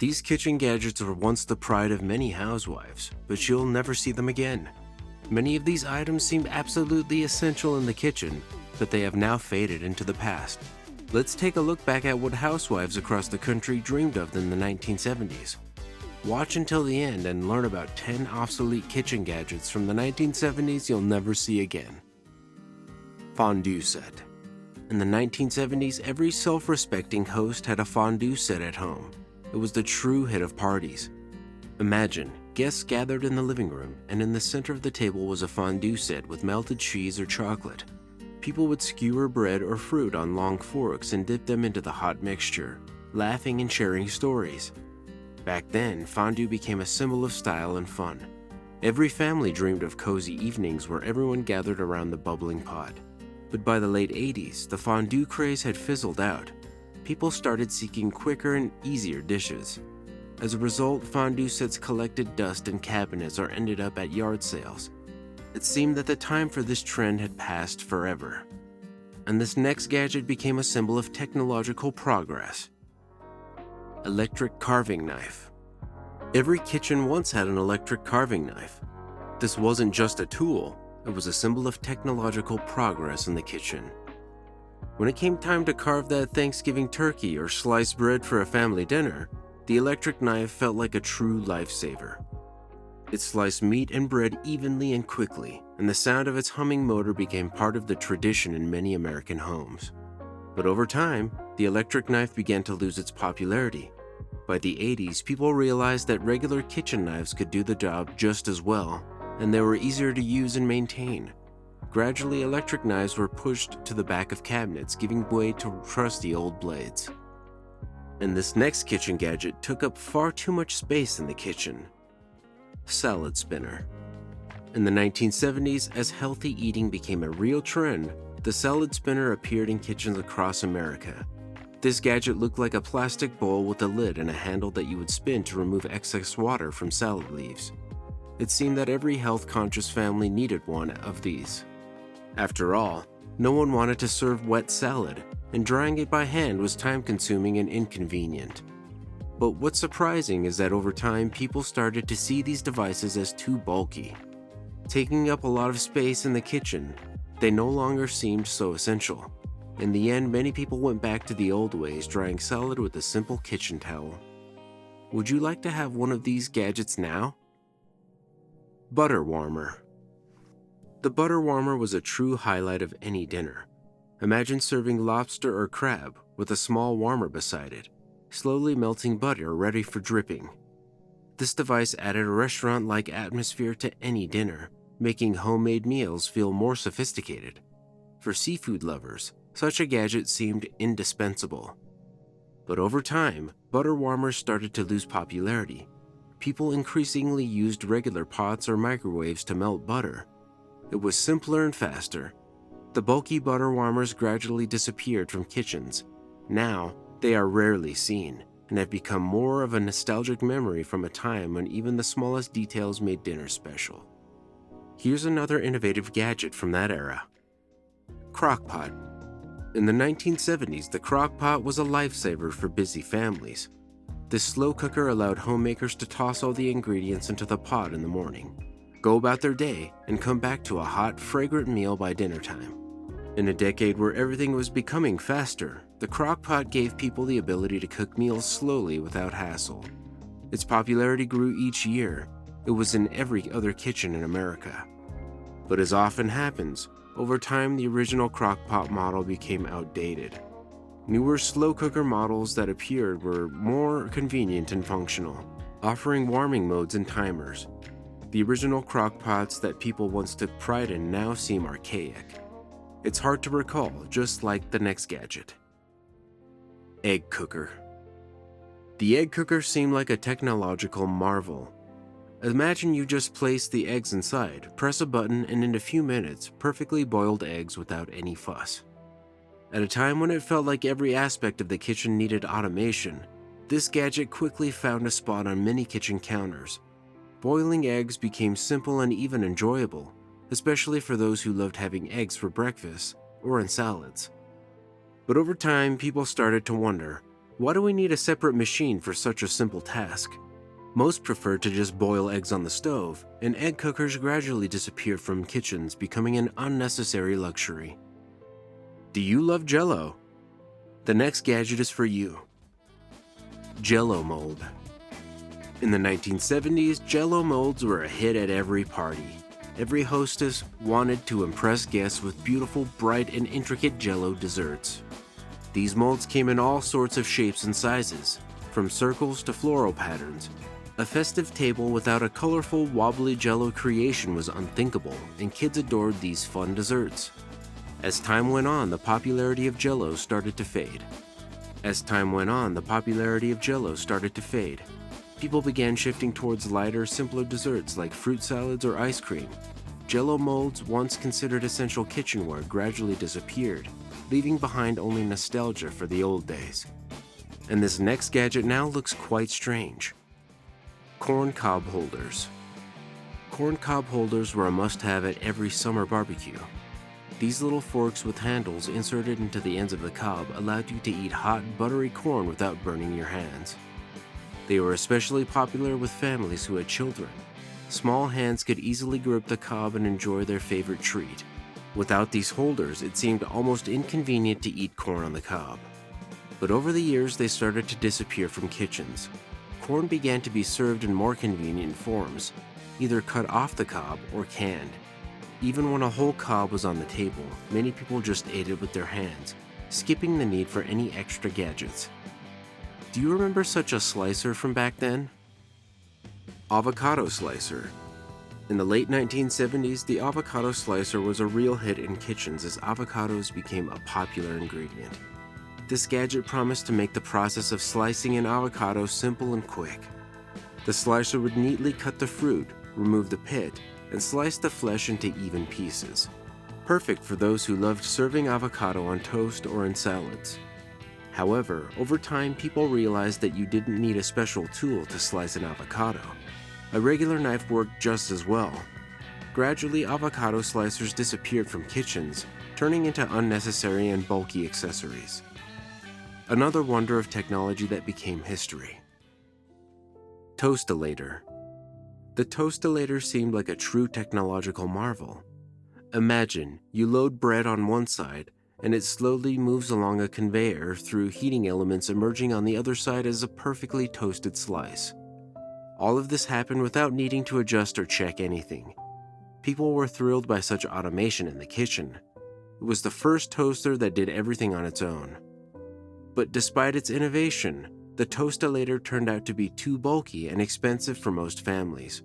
These kitchen gadgets were once the pride of many housewives, but you'll never see them again. Many of these items seemed absolutely essential in the kitchen, but they have now faded into the past. Let's take a look back at what housewives across the country dreamed of in the 1970s. Watch until the end and learn about 10 obsolete kitchen gadgets from the 1970s you'll never see again. Fondu Set. In the 1970s, every self-respecting host had a fondue set at home. It was the true hit of parties. Imagine, guests gathered in the living room, and in the center of the table was a fondue set with melted cheese or chocolate. People would skewer bread or fruit on long forks and dip them into the hot mixture, laughing and sharing stories. Back then, fondue became a symbol of style and fun. Every family dreamed of cozy evenings where everyone gathered around the bubbling pot. But by the late 80s, the fondue craze had fizzled out. People started seeking quicker and easier dishes. As a result, fondue sets collected dust in cabinets or ended up at yard sales. It seemed that the time for this trend had passed forever. And this next gadget became a symbol of technological progress. Electric carving knife. Every kitchen once had an electric carving knife. This wasn't just a tool, it was a symbol of technological progress in the kitchen. When it came time to carve that Thanksgiving turkey or slice bread for a family dinner, the electric knife felt like a true lifesaver. It sliced meat and bread evenly and quickly, and the sound of its humming motor became part of the tradition in many American homes. But over time, the electric knife began to lose its popularity. By the 80s, people realized that regular kitchen knives could do the job just as well, and they were easier to use and maintain. Gradually, electric knives were pushed to the back of cabinets, giving way to trusty old blades. And this next kitchen gadget took up far too much space in the kitchen. Salad spinner. In the 1970s, as healthy eating became a real trend, the salad spinner appeared in kitchens across America. This gadget looked like a plastic bowl with a lid and a handle that you would spin to remove excess water from salad leaves. It seemed that every health-conscious family needed one of these. After all, no one wanted to serve wet salad, and drying it by hand was time-consuming and inconvenient. But what's surprising is that over time, people started to see these devices as too bulky. Taking up a lot of space in the kitchen, they no longer seemed so essential. In the end, many people went back to the old ways, drying salad with a simple kitchen towel. Would you like to have one of these gadgets now? Butter warmer. The butter warmer was a true highlight of any dinner. Imagine serving lobster or crab with a small warmer beside it, slowly melting butter ready for dripping. This device added a restaurant-like atmosphere to any dinner, making homemade meals feel more sophisticated. For seafood lovers, such a gadget seemed indispensable. But over time, butter warmers started to lose popularity. People increasingly used regular pots or microwaves to melt butter. It was simpler and faster. The bulky butter warmers gradually disappeared from kitchens. Now, they are rarely seen and have become more of a nostalgic memory from a time when even the smallest details made dinner special. Here's another innovative gadget from that era. Crockpot. In the 1970s, the crockpot was a lifesaver for busy families. This slow cooker allowed homemakers to toss all the ingredients into the pot in the morning, go about their day, and come back to a hot, fragrant meal by dinner time. In a decade where everything was becoming faster, the crockpot gave people the ability to cook meals slowly without hassle. Its popularity grew each year. It was in every other kitchen in America. But as often happens, over time the original crockpot model became outdated. Newer slow cooker models that appeared were more convenient and functional, offering warming modes and timers. The original crockpots that people once took pride in now seem archaic. It's hard to recall, just like the next gadget. Egg cooker. The egg cooker seemed like a technological marvel. Imagine you just place the eggs inside, press a button, and in a few minutes, perfectly boiled eggs without any fuss. At a time when it felt like every aspect of the kitchen needed automation, this gadget quickly found a spot on many kitchen counters. Boiling eggs became simple and even enjoyable, especially for those who loved having eggs for breakfast or in salads. But over time, people started to wonder, Why do we need a separate machine for such a simple task? Most prefer to just boil eggs on the stove, and egg cookers gradually disappeared from kitchens, becoming an unnecessary luxury. Do you love Jello? The next gadget is for you. Jello mold. In the 1970s, Jello molds were a hit at every party. Every hostess wanted to impress guests with beautiful, bright, and intricate Jello desserts. These molds came in all sorts of shapes and sizes, from circles to floral patterns. A festive table without a colorful, wobbly Jello creation was unthinkable, and kids adored these fun desserts. As time went on, the popularity of Jello started to fade. People began shifting towards lighter, simpler desserts like fruit salads or ice cream. Jello molds, once considered essential kitchenware, gradually disappeared, leaving behind only nostalgia for the old days. And this next gadget now looks quite strange. Corn cob holders. Corn cob holders were a must-have at every summer barbecue. These little forks with handles inserted into the ends of the cob allowed you to eat hot, buttery corn without burning your hands. They were especially popular with families who had children. Small hands could easily grip the cob and enjoy their favorite treat. Without these holders, it seemed almost inconvenient to eat corn on the cob. But over the years, they started to disappear from kitchens. Corn began to be served in more convenient forms, either cut off the cob or canned. Even when a whole cob was on the table, many people just ate it with their hands, skipping the need for any extra gadgets. Do you remember such a slicer from back then? Avocado slicer. In the late 1970s, the avocado slicer was a real hit in kitchens as avocados became a popular ingredient. This gadget promised to make the process of slicing an avocado simple and quick. The slicer would neatly cut the fruit, remove the pit, and slice the flesh into even pieces. Perfect for those who loved serving avocado on toast or in salads. However, over time, people realized that you didn't need a special tool to slice an avocado. A regular knife worked just as well. Gradually, avocado slicers disappeared from kitchens, turning into unnecessary and bulky accessories. Another wonder of technology that became history. Toastalator. The toastalator seemed like a true technological marvel. Imagine, you load bread on one side, and it slowly moves along a conveyor through heating elements emerging on the other side as a perfectly toasted slice. All of this happened without needing to adjust or check anything. People were thrilled by such automation in the kitchen. It was the first toaster that did everything on its own. But despite its innovation, the toastalator turned out to be too bulky and expensive for most families.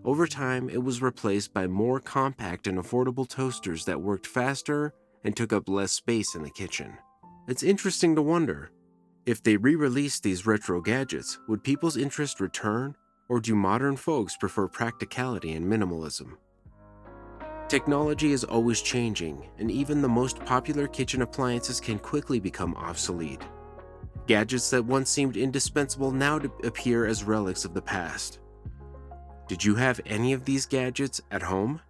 Over time, it was replaced by more compact and affordable toasters that worked faster and took up less space in the kitchen. It's interesting to wonder, if they re-released these retro gadgets, would people's interest return, or do modern folks prefer practicality and minimalism? Technology is always changing, and even the most popular kitchen appliances can quickly become obsolete. Gadgets that once seemed indispensable now appear as relics of the past. Did you have any of these gadgets at home?